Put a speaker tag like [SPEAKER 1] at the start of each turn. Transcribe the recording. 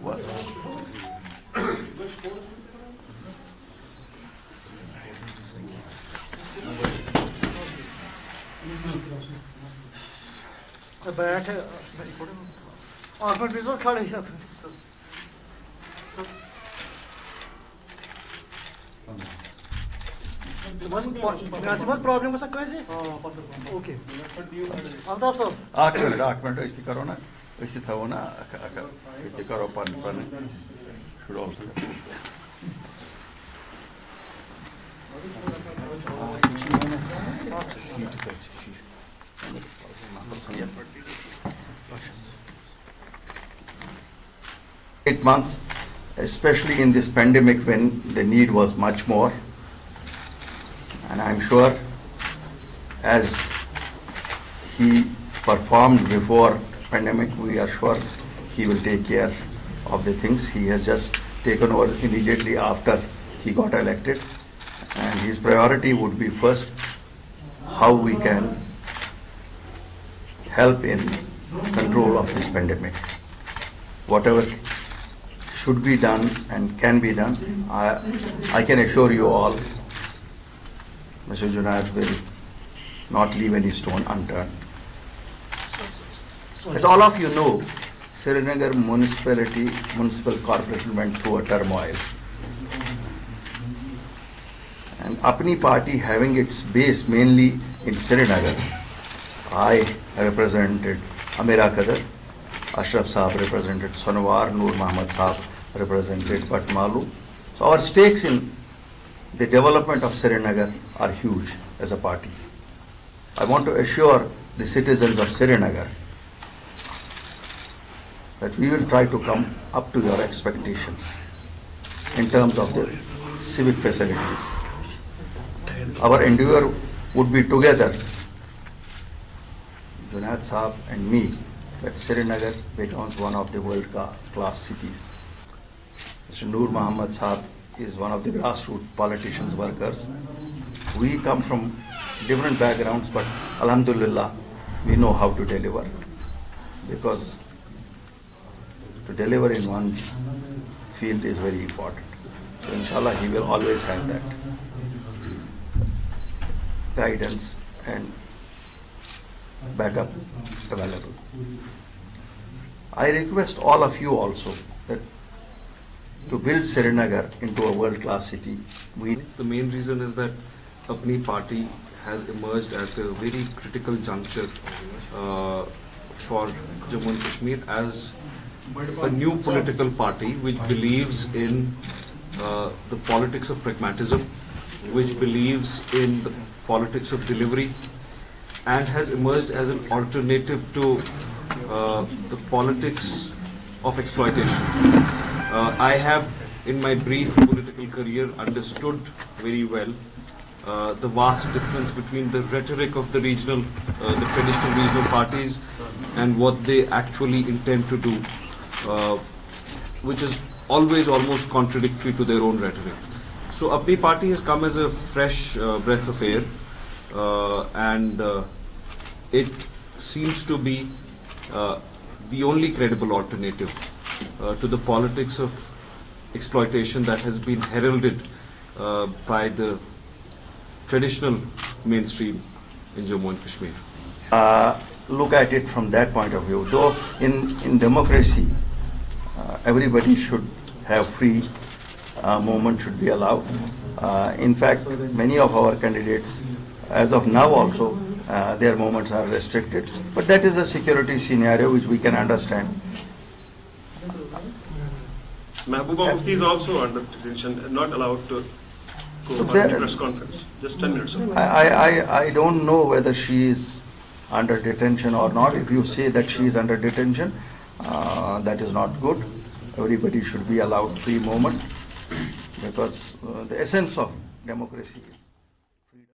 [SPEAKER 1] What?
[SPEAKER 2] बैठ आखिर भी खड़े प्रॉब्लम ओके अल्ताफ साहब
[SPEAKER 1] आख मिनट अस करो ना अस थो ना करो पन शुरू8 months, especially in this pandemic when the need was much more. And I'm sure as he performed before pandemic, we are sure he will take care of the things. He has just taken over immediately after he got elected. And his priority would be first, how we can help in control of this pandemic. Whatever should be done and can be done, I can assure you all, Mr. Junaid will not leave any stone unturned. As all of you know, Srinagar municipal corporation went through a turmoil. And Apni party having its base mainly in Srinagar, I represented Amira Qadar, Ashraf Saab represented Sonowar, Noor Muhammad Saab represented Patmalu. So our stakes in the development of Srinagar are huge as a party. I want to assure the citizens of Srinagar that we will try to come up to your expectations in terms of the civic facilities. Our endeavor would be together, Junaid Saab and me, that Srinagar becomes one of the world-class cities. Mr. Noor Muhammad Saab is one of the grassroots politicians, workers. We come from different backgrounds, but Alhamdulillah, we know how to deliver, because to deliver in one's field is very important. So inshallah, he will always have that guidance and backup available. I request all of you also that to build Srinagar into a world-class city,
[SPEAKER 3] the main reason is that Apni party has emerged at a very critical juncture for Jammu and Kashmir as a new political party which believes in the politics of pragmatism, which believes in the politics of delivery, and has emerged as an alternative to the politics of exploitation. I have, in my brief political career, understood very well the vast difference between the rhetoric of the traditional regional parties and what they actually intend to do, which is always almost contradictory to their own rhetoric. So Apni party has come as a fresh breath of air, and it seems to be the only credible alternative to the politics of exploitation that has been heralded by the traditional mainstream in Jammu and Kashmir.
[SPEAKER 1] Look at it from that point of view. Though in democracy, everybody should have free movement, should be allowed. In fact, many of our candidates, as of now also, their movements are restricted. But that is a security scenario which we can understand.
[SPEAKER 4] Mehbooba Mufti is also under detention, not allowed to go for the press conference. Just 10 minutes.
[SPEAKER 1] I don't know whether she is under detention or not. If you say that she is under detention, that is not good. Everybody should be allowed free movement, because the essence of democracy is